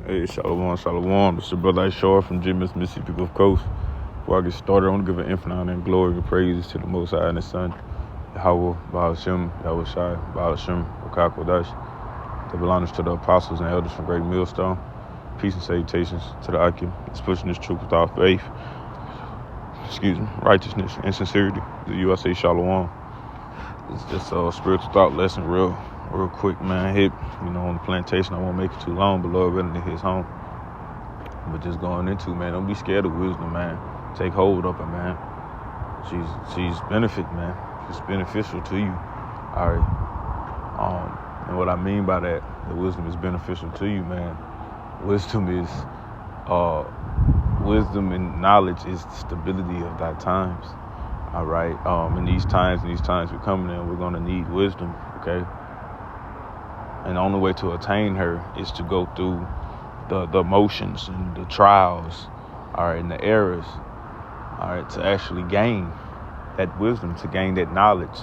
Hey, Shalom, Shalom. This is your brother Ishar from Jimmy's Mississippi Gulf Coast. Before I get started, I want to give an infinite honor and glory and praises to the Most High and His Son, Yahweh, Baal Shem, Yahweh Shai, Baal Shem, Rakah Kodash. Double honors to the apostles and elders from Great Millstone. Peace and salutations to the Akim. It's pushing this truth with our faith, righteousness and sincerity. The USA Shalom. It's just a spiritual thought lesson, real quick, man. Hit, on the plantation. I won't make it too long, but Lord willing, to his home. But just going into, man, don't be scared of wisdom, man. Take hold of it, man. She's benefit, man. It's beneficial to you. All right. And what I mean by that, the wisdom is beneficial to you, man. Wisdom and knowledge is the stability of thy times. All right. In these times we're coming in, we're gonna need wisdom. Okay. And the only way to attain her is to go through the motions and the trials, all right, and the errors, all right, to actually gain that wisdom, to gain that knowledge,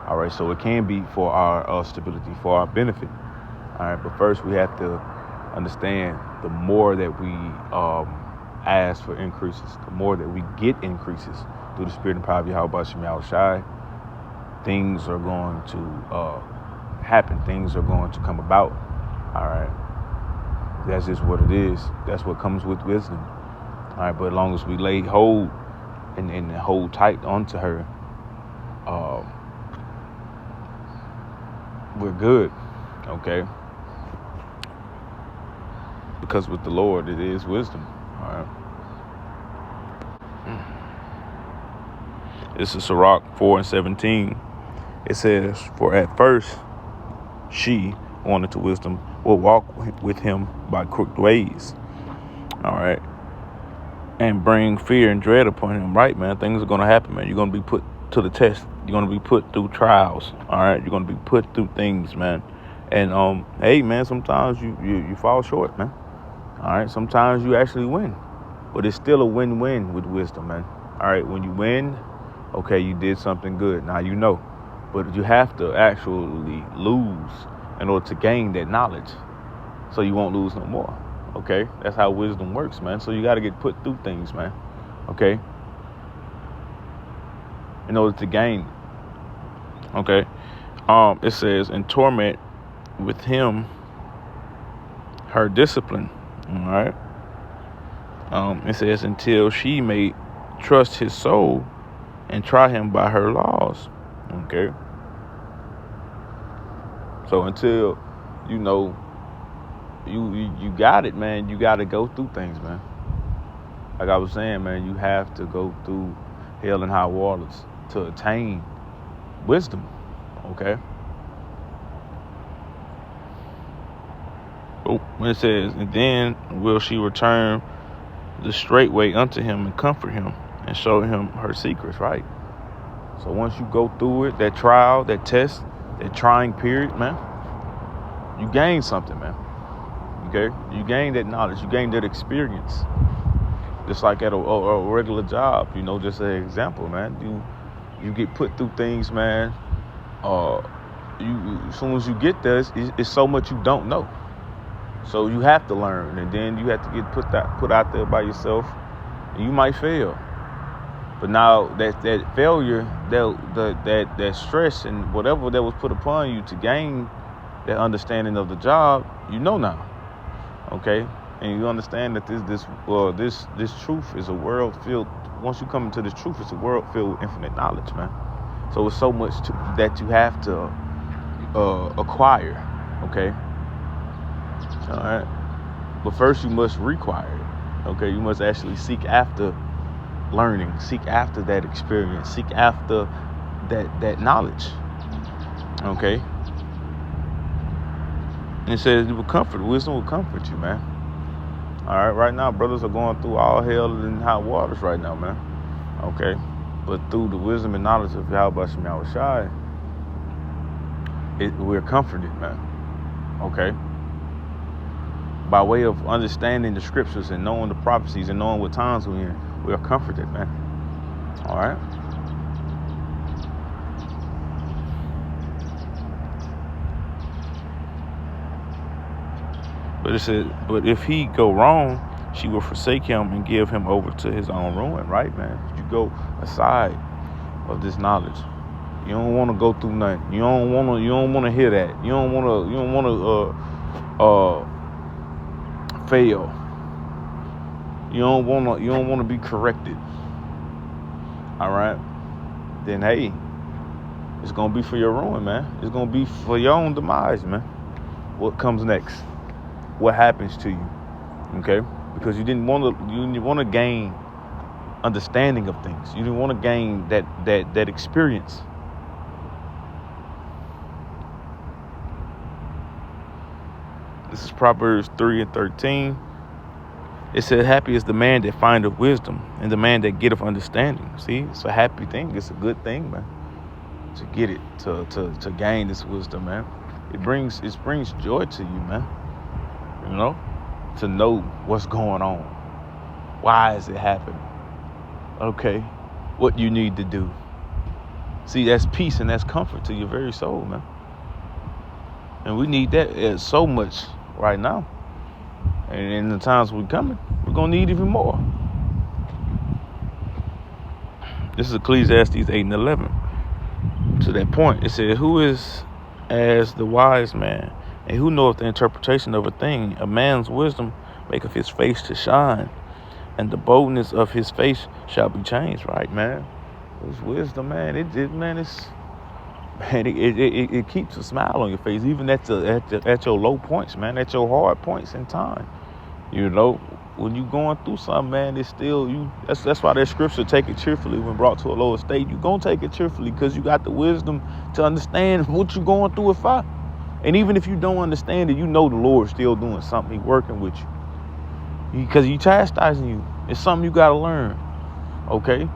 all right. So it can be for our stability, for our benefit, all right. But first, we have to understand the more that we ask for increases, the more that we get increases through the Spirit and power of Yahweh Shem Yahweh Shai, things are going to happen. Things are going to come about. All right. That's just what it is. That's what comes with wisdom. All right. But as long as we lay hold and hold tight onto her, we're good. Okay. Because with the Lord, it is wisdom. All right. This is Sirach 4:17. It says, "For at first she wanted to wisdom will walk with him by crooked ways." All right. And bring fear and dread upon him. Right, man. Things are going to happen, man. You're going to be put to the test. You're going to be put through trials. All right. You're going to be put through things, man. And, hey, man, sometimes you fall short, man. All right. Sometimes you actually win. But it's still a win-win with wisdom, man. All right. When you win, okay, you did something good. Now you know. But you have to actually lose in order to gain that knowledge, so you won't lose no more. Okay, that's how wisdom works, man. So you got to get put through things, man. Okay, in order to gain. Okay, it says, "In torment with him her discipline." All right. It says, "Until she may trust his soul and try him by her laws." Okay. So until you got it, man, you got to go through things, man. Like I was saying, man, you have to go through hell and high waters to attain wisdom. Okay. When it says, "And then will she return the straight way unto him and comfort him and show him her secrets," right? So once you go through it, that trial, that test, that trying period, man, you gain something, man. Okay? You gain that knowledge. You gain that experience. Just like at a regular job, just an example, man. You get put through things, man. As soon as you get there, it's so much you don't know. So you have to learn, and then you have to get put out there by yourself, and you might fail. But now that failure, that stress and whatever that was put upon you to gain that understanding of the job, now, okay, and you understand that this truth is a world filled. Once you come into this truth, it's a world filled with infinite knowledge, man. So it's so much that you have to acquire, okay. All right, but first you must require it, okay. You must actually seek after learning, seek after that experience, seek after that knowledge, okay. And it says it will comfort, wisdom will comfort you, man. All right, right now brothers are going through all hell and hot waters right now, man. Okay, but through the wisdom and knowledge of Yahweh Shem Yahweh Shai, we're comforted, man. Okay, by way of understanding the scriptures and knowing the prophecies and knowing what times we're in, we are comforted, man. All right. But But it said, but if he go wrong, she will forsake him and give him over to his own ruin, right, man? You go aside of this knowledge. You don't want to go through nothing. You don't want to hear that. You don't want to fail. You don't want to be corrected. All right? Then hey, it's going to be for your ruin, man. It's going to be for your own demise, man. What comes next? What happens to you? Okay? Because you didn't want to gain understanding of things. You didn't want to gain that experience. This is Proverbs 3:13. It said, happy is the man that findeth wisdom and the man that getteth understanding. See, it's a happy thing. It's a good thing, man, to get it, to gain this wisdom, man. It brings joy to you, man. You know, to know what's going on. Why is it happening? Okay, what you need to do. See, that's peace and that's comfort to your very soul, man. And we need that so much right now. And in the times we're coming, we're going to need even more. This is Ecclesiastes 8:11. To that point, it said, who is as the wise man, and who knoweth the interpretation of a thing? A man's wisdom maketh his face to shine, and the boldness of his face shall be changed. Right, man? It's wisdom, man. It keeps a smile on your face, even at your low points, man, at your hard points in time. You know, when you going through something, man, it's still you. That's why that scripture, take it cheerfully when brought to a lower state. You gonna take it cheerfully because you got the wisdom to understand what you're going through. And even if you don't understand it, you know the Lord's still doing something. He's working with you because He's chastising you. It's something you gotta learn. Okay.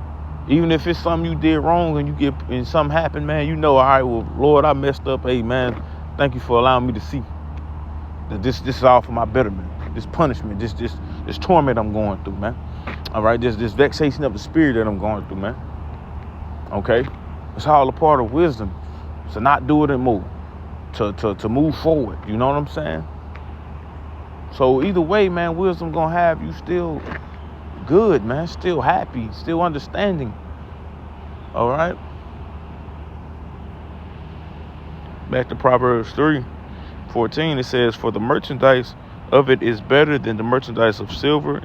Even if it's something you did wrong and something happened, man, you know, all right, well, Lord, I messed up. Hey, man, thank you for allowing me to see that this is all for my betterment. This punishment, this torment I'm going through, man. All right, this vexation of the spirit that I'm going through, man. Okay, it's all a part of wisdom. To not do it anymore. To move forward. You know what I'm saying? So either way, man, wisdom gonna have you still good, man, still happy, still understanding. All right. Back to Proverbs 3:14, it says, for the merchandise of it is better than the merchandise of silver,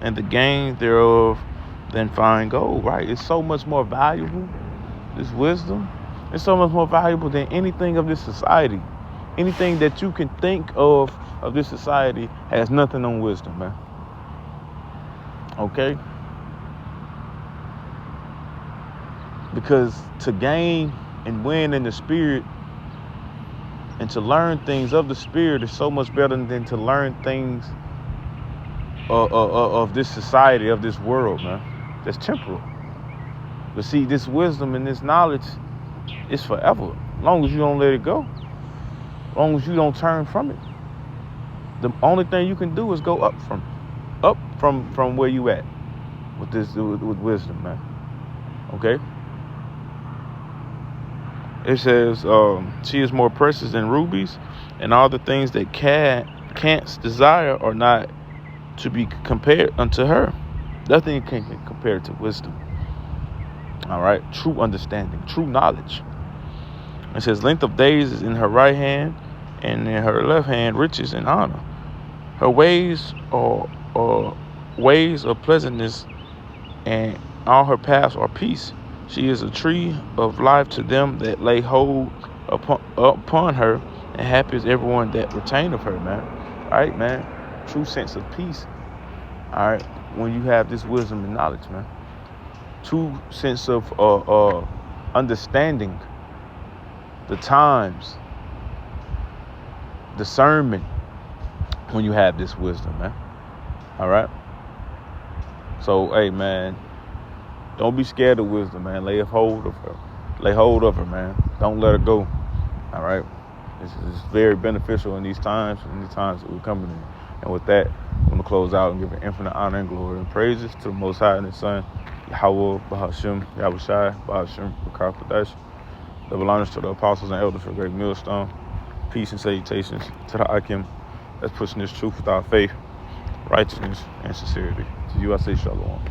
and the gain thereof than fine gold. Right? It's so much more valuable. This wisdom, it's so much more valuable than anything of this society. Anything that you can think of this society has nothing on wisdom, man. Okay? Because to gain and win in the spirit and to learn things of the spirit is so much better than to learn things of this society, of this world, man. That's temporal. But see, this wisdom and this knowledge is forever. As long as you don't let it go. As long as you don't turn from it. The only thing you can do is go up from where you at with wisdom, man. Okay? It says, she is more precious than rubies, and all the things that canst desire are not to be compared unto her. Nothing can compare to wisdom. All right? True understanding, true knowledge. It says, length of days is in her right hand, and in her left hand riches and honor. Her ways are ways of pleasantness, and all her paths are peace. She is a tree of life to them that lay hold upon her, and happy is everyone that retaineth her, man. All right, man. True sense of peace. All right, when you have this wisdom and knowledge, man. True sense of understanding the times, discernment, when you have this wisdom, man. All right. So, hey, man. Don't be scared of wisdom, man. Lay hold of her. Lay hold of her, man. Don't let her go. All right? It's very beneficial in these times that we're coming in. And with that, I'm going to close out and give an infinite honor and glory and praises to the Most High and His Son, Yahweh, Bahashim, Yahushai, Bahashim, Bakar Kodesh. Double honors to the apostles and elders for Great Millstone. Peace and salutations to the Akim, That's pushing this truth without faith, righteousness, and sincerity. To you I say shalom.